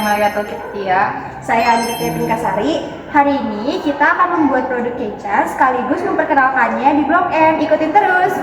Warahmatullahi Wabarakatuh. Saya Andika Pinkasari. Hari ini kita akan membuat produk kecap sekaligus memperkenalkannya di Blok M. Ikutin terus.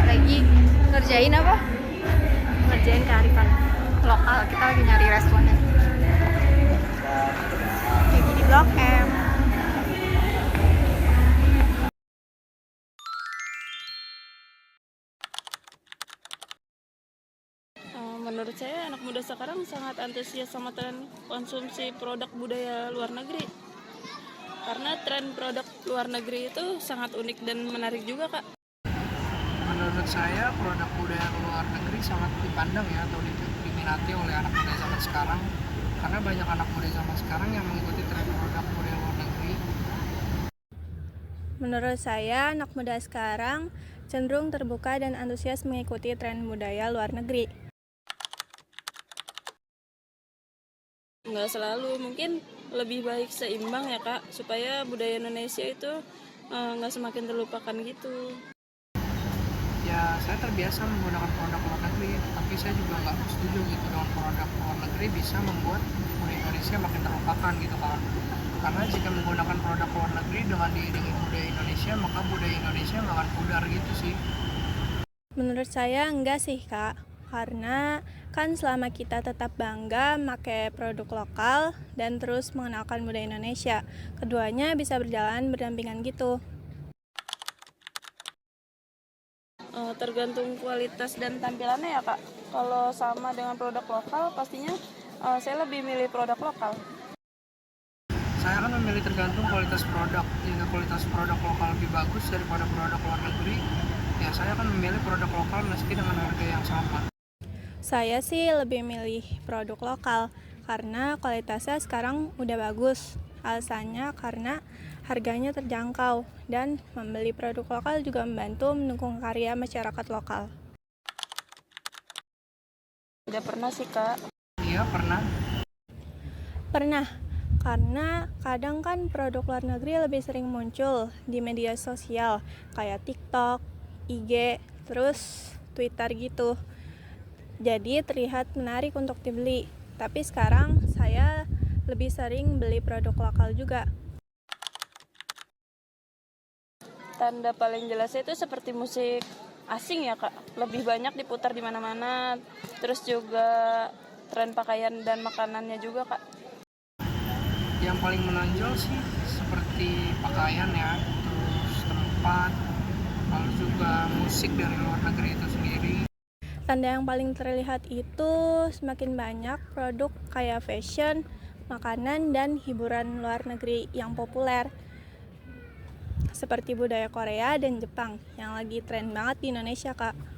Lagi ngerjain apa? Ngerjain kearifan lokal. Kita lagi nyari responden. Lagi di Blok M. Menurut saya anak muda sekarang sangat antusias sama tren konsumsi produk budaya luar negeri. Karena tren produk luar negeri itu sangat unik dan menarik juga, Kak. Menurut saya produk budaya luar negeri sangat dipandang ya atau diminati oleh anak muda zaman sekarang, karena banyak anak muda zaman sekarang yang mengikuti tren produk budaya luar negeri. Menurut saya anak muda sekarang cenderung terbuka dan antusias mengikuti tren budaya luar negeri. Nggak selalu, mungkin lebih baik seimbang ya, Kak, supaya budaya Indonesia itu nggak semakin terlupakan gitu. Ya, saya terbiasa menggunakan produk luar negeri, tapi saya juga nggak setuju gitu dengan produk luar negeri bisa membuat budaya Indonesia makin terlupakan gitu kan. Karena jika menggunakan produk luar negeri dengan diiringi budaya Indonesia, maka budaya Indonesia nggak akan pudar gitu sih. Menurut saya enggak sih, Kak. Karena kan selama kita tetap bangga pakai produk lokal dan terus mengenalkan budaya Indonesia, keduanya bisa berjalan berdampingan gitu. Tergantung kualitas dan tampilannya ya, Kak. Kalau sama dengan produk lokal pastinya Saya lebih milih produk lokal. Saya akan memilih tergantung kualitas produk. Jika kualitas produk lokal lebih bagus daripada produk luar negeri, ya saya akan memilih produk lokal meski dengan harga yang sama. Saya sih lebih milih produk lokal karena kualitasnya sekarang udah bagus. Alasannya karena harganya terjangkau dan membeli produk lokal juga membantu mendukung karya masyarakat lokal. Udah pernah sih Kak. Iya, pernah. Pernah, karena kadang kan produk luar negeri lebih sering muncul di media sosial kayak TikTok, IG, terus Twitter gitu. Jadi terlihat menarik untuk dibeli. Tapi sekarang saya lebih sering beli produk lokal juga. Tanda paling jelasnya itu seperti musik asing ya Kak. Lebih banyak diputar di mana-mana. Terus juga tren pakaian dan makanannya juga Kak. Yang paling menonjol sih seperti pakaian ya, terus tempat, lalu juga musik dari luar negeri itu sendiri. Tanda yang paling terlihat itu semakin banyak produk kayak fashion, makanan, dan hiburan luar negeri yang populer. Seperti budaya Korea dan Jepang yang lagi tren banget di Indonesia, Kak.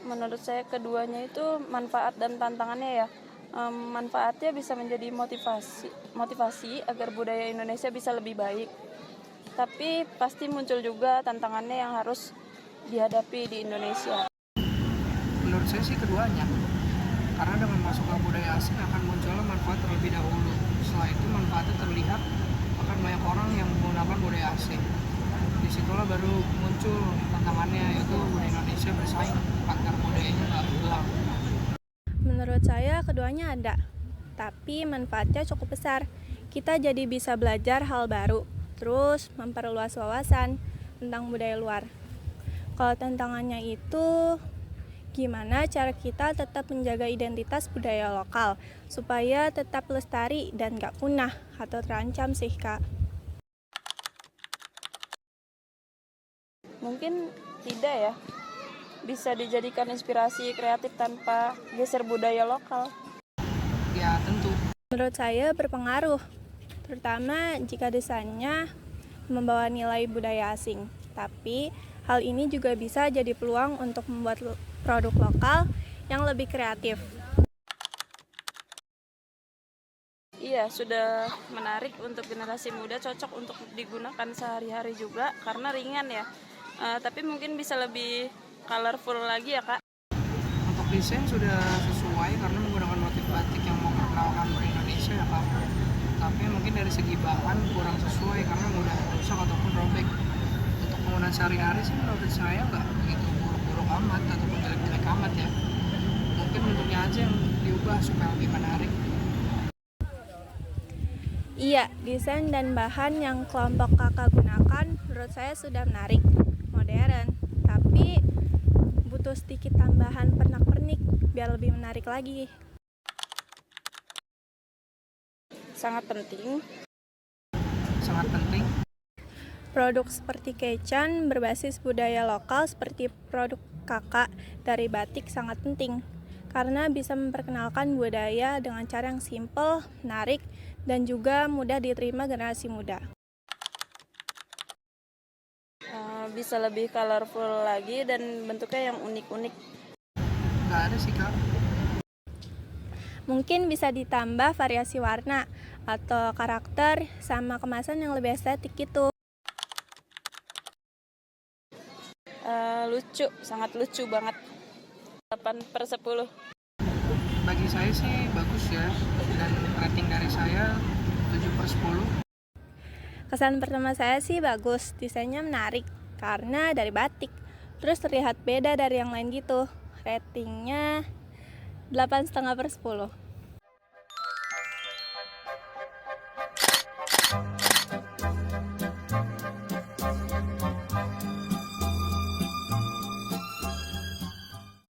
Menurut saya keduanya itu manfaat dan tantangannya ya. Manfaatnya bisa menjadi motivasi agar budaya Indonesia bisa lebih baik. Tapi pasti muncul juga tantangannya yang harus dihadapi di Indonesia. Menurut saya sih keduanya, karena dengan masuknya budaya asing akan munculnya manfaat terlebih dahulu. Setelah itu manfaatnya terlihat akan banyak orang yang menggunakan budaya asing. Disitulah baru muncul tantangannya, yaitu budaya Indonesia bersaing agar budayanya nggak hilang. Menurut saya keduanya ada, tapi manfaatnya cukup besar. Kita jadi bisa belajar hal baru, terus memperluas wawasan tentang budaya luar. Kalau tantangannya itu gimana cara kita tetap menjaga identitas budaya lokal supaya tetap lestari dan gak punah atau terancam sih Kak. Mungkin tidak ya, bisa dijadikan inspirasi kreatif tanpa geser budaya lokal. Ya tentu. Menurut saya berpengaruh, terutama jika desainnya membawa nilai budaya asing. Tapi hal ini juga bisa jadi peluang untuk membuat produk lokal yang lebih kreatif. Iya, sudah menarik untuk generasi muda, cocok untuk digunakan sehari-hari juga karena ringan ya. Tapi mungkin bisa lebih colorful lagi ya Kak. Untuk desain sudah sesuai karena menggunakan motif batik yang memperkenalkan budaya Indonesia ya Kak. Tapi mungkin dari segi bahan kurang sesuai karena mudah rusak ataupun robek. Untuk penggunaan sehari-hari sih menurut saya nggak begitu buruk-buruk amat ataupun jelek-jelek amat ya. Mungkin bentuknya aja yang diubah supaya lebih menarik. Iya, desain dan bahan yang kelompok kakak gunakan menurut saya sudah menarik, modern, tapi butuh sedikit tambahan pernak-pernik biar lebih menarik lagi. Sangat penting. Sangat penting. Produk seperti kechan berbasis budaya lokal seperti produk kakak dari batik sangat penting karena bisa memperkenalkan budaya dengan cara yang simpel, menarik, dan juga mudah diterima generasi muda. Bisa lebih colorful lagi dan bentuknya yang unik-unik. Nggak ada sih Kak. Mungkin bisa ditambah variasi warna atau karakter sama kemasan yang lebih estetik gitu. Lucu, sangat lucu banget. 8/10. Bagi saya sih bagus ya, dan rating dari saya 7/10. Kesan pertama saya sih bagus, desainnya menarik karena dari batik. Terus terlihat beda dari yang lain gitu. Ratingnya 8,5/10.